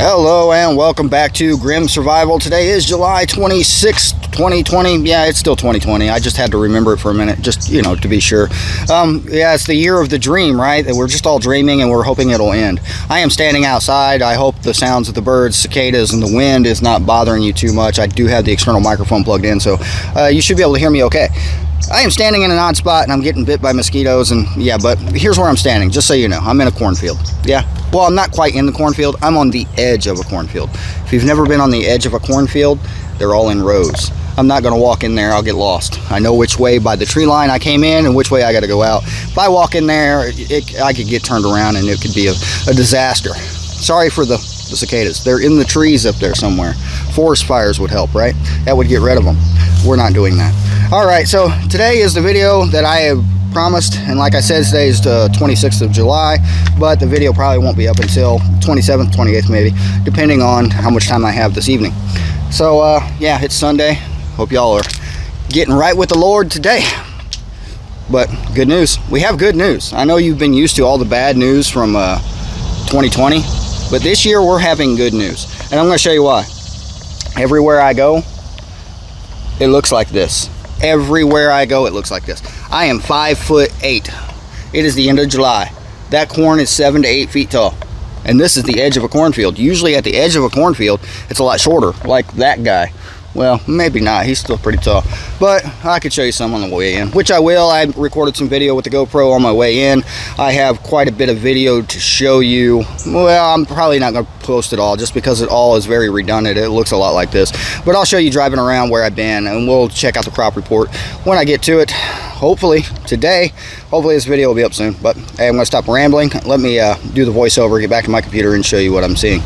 Hello and welcome back to Grim Survival. Today is July 26th, 2020. Yeah, it's still 2020. I just had to remember it for a minute, just, to be sure. Yeah, it's the year of the dream, right? That we're just all dreaming and we're hoping it'll end. I am standing outside. I hope the sounds of the birds, cicadas, and the wind is not bothering you too much. I do have the external microphone plugged in, so you should be able to hear me okay. I am standing in an odd spot and I'm getting bit by mosquitoes, and yeah, but here's where I'm standing, just so you know. I'm in a cornfield. Yeah, well, I'm not quite in the cornfield. I'm on the edge of a cornfield. If you've never been on the edge of a cornfield, they're all in rows. I'm not going to walk in there. I'll get lost. I know which way by the tree line I came in and which way I got to go out. If I walk in there, I could get turned around and it could be a disaster. Sorry for the cicadas. They're in the trees up there somewhere. Forest fires would help, right? That would get rid of them. We're not doing that. All right, so today is the video that I have promised, and like I said, today is the 26th of July, but the video probably won't be up until 27th, 28th maybe, depending on how much time I have this evening. So yeah, it's Sunday. Hope y'all are getting right with the Lord today. But good news. We have good news. I know you've been used to all the bad news from 2020, but this year we're having good news, and I'm going to show you why. Everywhere I go, it looks like this. Everywhere I go, it looks like this. I am 5'8". It is the end of July. That corn is 7 to 8 feet tall, and this is the edge of a cornfield. Usually at the edge of a cornfield, it's a lot shorter, like that guy. Well, maybe not. He's still pretty tall. But I could show you some on the way in, which I will. I recorded some video with the GoPro on my way in. I have quite a bit of video to show you. Well, I'm probably not going to post it all just because it all is very redundant. It looks a lot like this. But I'll show you driving around where I've been, and we'll check out the crop report when I get to it. Hopefully today. Hopefully this video will be up soon. But hey, I'm going to stop rambling. Let me do the voiceover, get back to my computer, and show you what I'm seeing.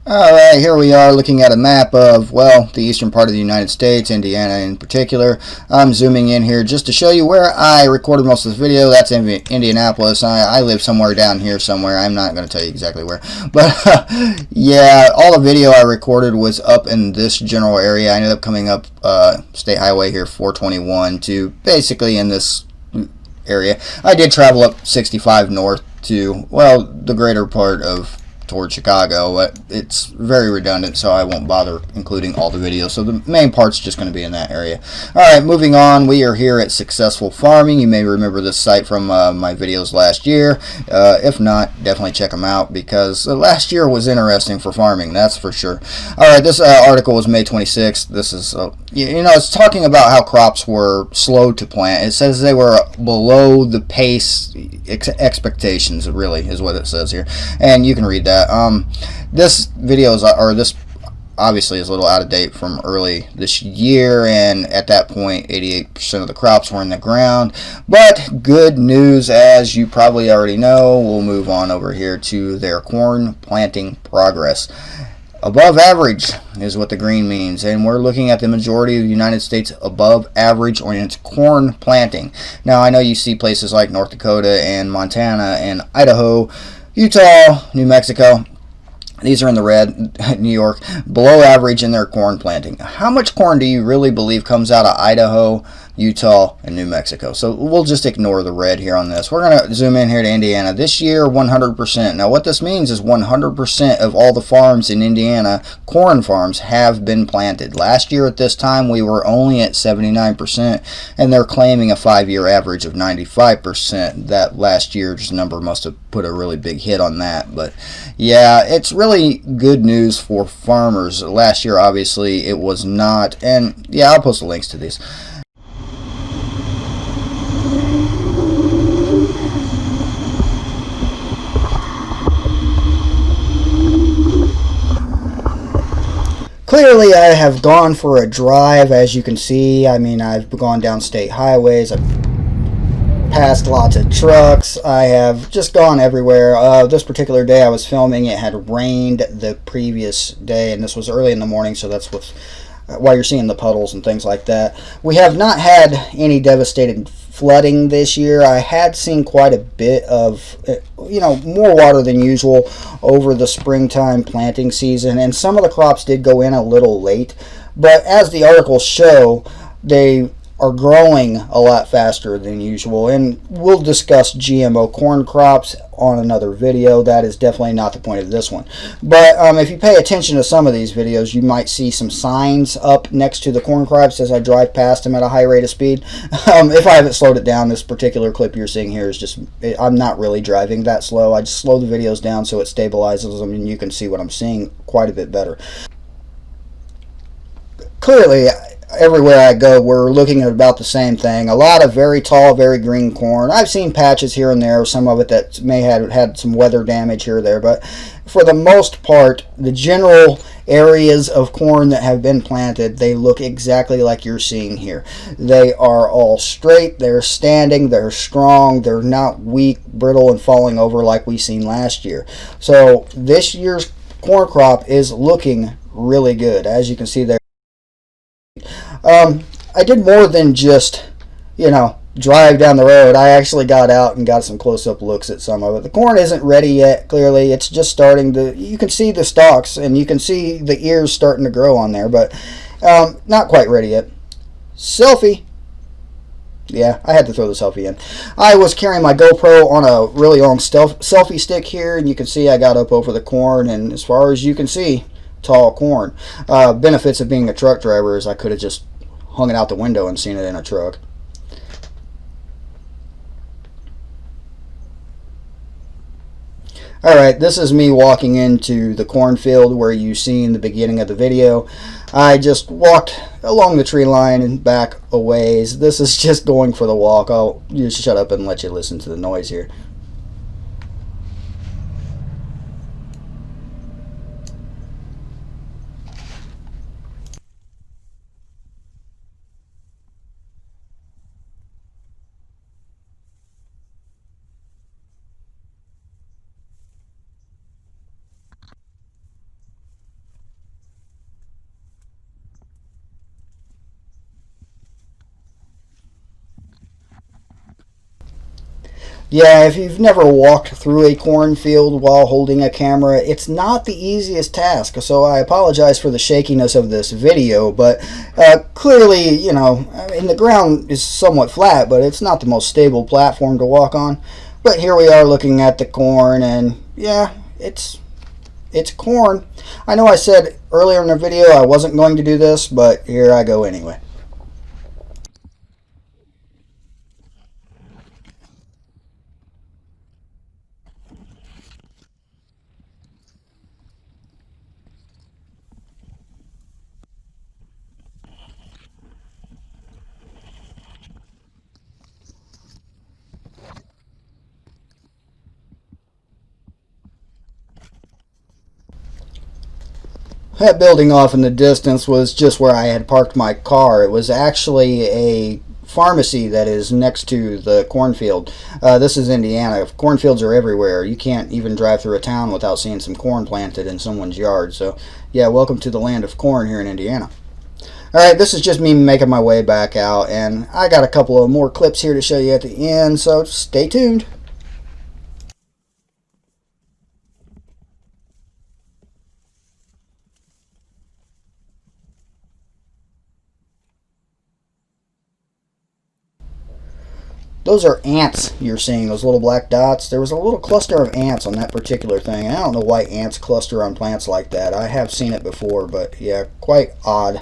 Alright, here we are looking at a map of, well, the eastern part of the United States, Indiana in particular. I'm zooming in here just to show you where I recorded most of this video. That's in Indianapolis. I live somewhere down here somewhere. I'm not going to tell you exactly where. But, yeah, all the video I recorded was up in this general area. I ended up coming up State Highway here, 421, to basically in this area. I did travel up 65 north to, well, the greater part of towards Chicago, but it's very redundant, so I won't bother including all the videos. So the main part's just going to be in that area. Alright, moving on, we are here at Successful Farming. You may remember this site from my videos last year. If not, definitely check them out, because last year was interesting for farming, that's for sure. Alright, this article was May 26th. This is, it's talking about how crops were slow to plant. It says they were below the pace expectations, really, is what it says here. And you can read that. This video is, or this obviously is a little out of date from early this year, and at that point 88% of the crops were in the ground. But good news, as you probably already know. We'll move on over here to their corn planting progress. Above average is what the green means, and we're looking at the majority of the United States above average on its corn planting. Now, I know you see places like North Dakota and Montana and Idaho, Utah, New Mexico. These are in the red. New York, below average in their corn planting. How much corn do you really believe comes out of Idaho, Utah, and New Mexico? So we'll just ignore the red here on this. We're going to zoom in here to Indiana. This year, 100%. Now, what this means is 100% of all the farms in Indiana, corn farms, have been planted. Last year at this time, we were only at 79%, and they're claiming a 5-year average of 95%. That last year's number must have put a really big hit on that. But yeah, it's really good news for farmers. Last year, obviously, it was not. And yeah, I'll post the links to these. Clearly, I have gone for a drive, as you can see. I mean, I've gone down state highways. I've passed lots of trucks. I have just gone everywhere. This particular day I was filming, it had rained the previous day, and this was early in the morning, so that's why you're seeing the puddles and things like that. We have not had any devastating flooding this year. I had seen quite a bit of, more water than usual over the springtime planting season, and some of the crops did go in a little late. But as the articles show, they are growing a lot faster than usual, and we'll discuss GMO corn crops on another video. That is definitely not the point of this one, but if you pay attention to some of these videos, you might see some signs up next to the corn crops as I drive past them at a high rate of speed. If I haven't slowed it down, this particular clip you're seeing here is just, I'm not really driving that slow. I just slow the videos down so it stabilizes them and you can see what I'm seeing quite a bit better. Clearly, everywhere I go, we're looking at about the same thing. A lot of very tall, very green corn. I've seen patches here and there, some of it that may have had some weather damage here or there, but for the most part, the general areas of corn that have been planted, they look exactly like you're seeing here. They are all straight, they're standing, they're strong, they're not weak, brittle, and falling over like we seen last year. So this year's corn crop is looking really good. As you can see there, I did more than just, drive down the road. I actually got out and got some close-up looks at some of it. The corn isn't ready yet, clearly. It's just starting to, you can see the stalks and you can see the ears starting to grow on there, but not quite ready yet. Selfie. Yeah, I had to throw the selfie in. I was carrying my GoPro on a really long selfie stick here, and you can see I got up over the corn, and as far as you can see, tall corn. Benefits of being a truck driver is I could have just hung it out the window and seen it in a truck. Alright, this is me walking into the cornfield where you see in the beginning of the video. I just walked along the tree line and back a ways. This is just going for the walk. I'll just shut up and let you listen to the noise here. Yeah, if you've never walked through a cornfield while holding a camera, it's not the easiest task, so I apologize for the shakiness of this video, but clearly, I mean, the ground is somewhat flat, but it's not the most stable platform to walk on. But here we are looking at the corn, and yeah, it's corn. I know I said earlier in the video I wasn't going to do this, but here I go anyway. That building off in the distance was just where I had parked my car. It was actually a pharmacy that is next to the cornfield. This is Indiana. Cornfields are everywhere. You can't even drive through a town without seeing some corn planted in someone's yard. So, yeah, welcome to the land of corn here in Indiana. Alright, this is just me making my way back out, and I got a couple of more clips here to show you at the end, so stay tuned. Those are ants you're seeing, those little black dots. There was a little cluster of ants on that particular thing. I don't know why ants cluster on plants like that. I have seen it before, but yeah, quite odd.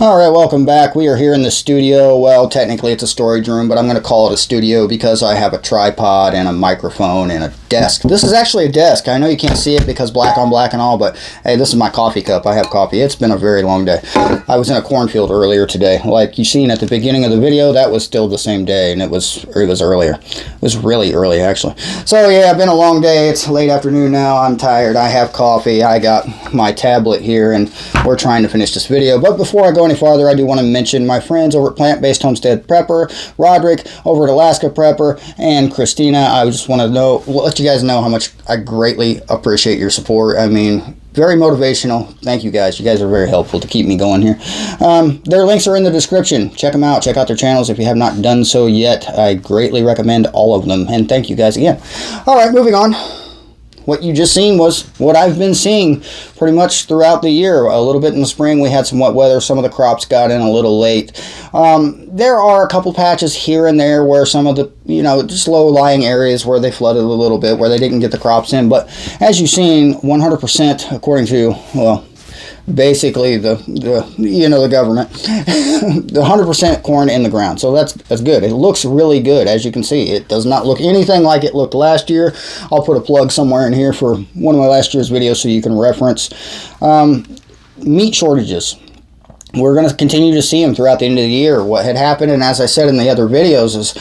Alright, welcome back. We are here in the studio. Well, technically it's a storage room, but I'm going to call it a studio because I have a tripod and a microphone and a desk. This is actually a desk. I know you can't see it because black on black and all, but hey, this is my coffee cup. I have coffee. It's been a very long day. I was in a cornfield earlier today. Like you seen at the beginning of the video, that was still the same day, and it was earlier. It was really early, actually. So yeah, it's been a long day. It's late afternoon now. I'm tired. I have coffee. I got my tablet here, and we're trying to finish this video. But before I go any farther, I do want to mention my friends over at Plant-Based Homestead Prepper, Roderick over at Alaska Prepper, and Christina. I just want to let you guys know how much I greatly appreciate your support. I mean, very motivational. Thank you guys. You guys are very helpful to keep me going here. Their links are in the description. Check them out. Check out their channels if you have not done so yet. I greatly recommend all of them. And thank you guys again. All right, moving on. what you just seen was what I've been seeing pretty much throughout the year. A little bit in the spring, we had some wet weather. Some of the crops got in a little late. There are a couple patches here and there where some of the, just low-lying areas where they flooded a little bit, where they didn't get the crops in. But as you've seen, 100% according to, well, basically the government, the 100% corn in the ground. So that's good. It looks really good, as you can see. It does not look anything like it looked last year. I'll put a plug somewhere in here for one of my last year's videos so you can reference. Meat shortages. We're going to continue to see them throughout the end of the year. What had happened, and as I said in the other videos, is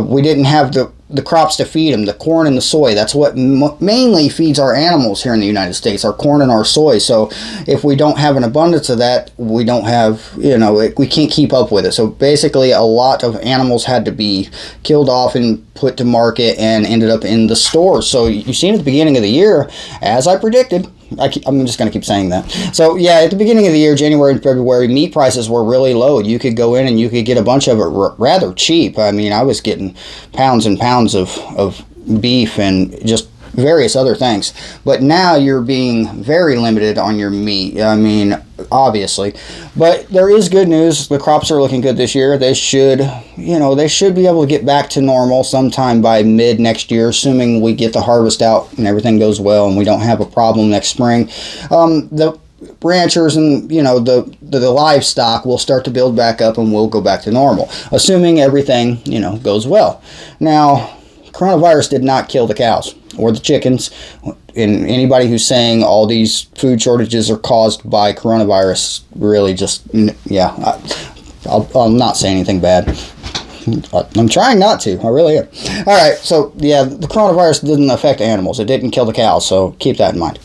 we didn't have the crops to feed them, the corn and the soy. That's what mainly feeds our animals here in the United States, our corn and our soy. So if we don't have an abundance of that, we don't have, we can't keep up with it. So basically a lot of animals had to be killed off and put to market and ended up in the stores. So you've seen at the beginning of the year, as I predicted, I'm just going to keep saying that. So yeah, at the beginning of the year, January and February, meat prices were really low. You could go in and you could get a bunch of it rather cheap. I mean, I was getting pounds and pounds of beef and just various other things. But now you're being very limited on your meat. I mean, obviously. But there is good news. The crops are looking good this year. They should, they should be able to get back to normal sometime by mid next year, assuming we get the harvest out and everything goes well and we don't have a problem next spring. The ranchers and the livestock will start to build back up and we'll go back to normal, assuming everything goes well. Now, coronavirus did not kill the cows or the chickens, and anybody who's saying all these food shortages are caused by coronavirus really just, I'll not say anything bad. I'm trying not to. I really am. All right, so yeah, the coronavirus didn't affect animals. It didn't kill the cows, so keep that in mind.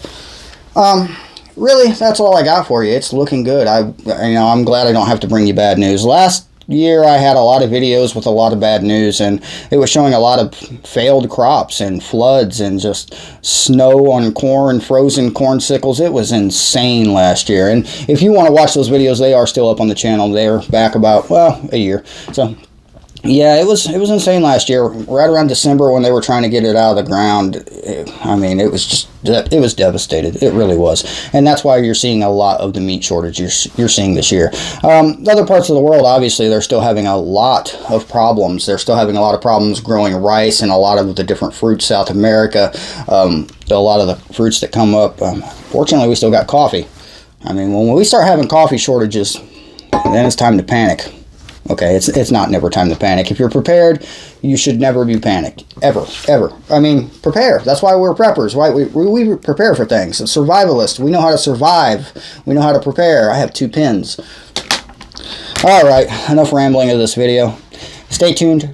Really, that's all I got for you. It's looking good. I'm glad I don't have to bring you bad news. Last year I had a lot of videos with a lot of bad news, and it was showing a lot of failed crops and floods and just snow on corn, frozen corn sickles. It was insane last year, and if you want to watch those videos, they are still up on the channel. They're back about, a year. So yeah, it was insane last year, right around December when they were trying to get it out of the ground. It was devastated. It really was. And that's why you're seeing a lot of the meat shortage you're seeing this year. Other parts of the world, obviously, they're still having a lot of problems. They're still having a lot of problems growing rice and a lot of the different fruits. South America, a lot of the fruits that come up. Fortunately, we still got coffee. I mean, when we start having coffee shortages, then it's time to panic. Okay, it's not never time to panic. If you're prepared, you should never be panicked. Ever. I mean, prepare. That's why we're preppers, right? We prepare for things. As survivalists, we know how to survive. We know how to prepare. I have 2 pins. All right, enough rambling of this video. Stay tuned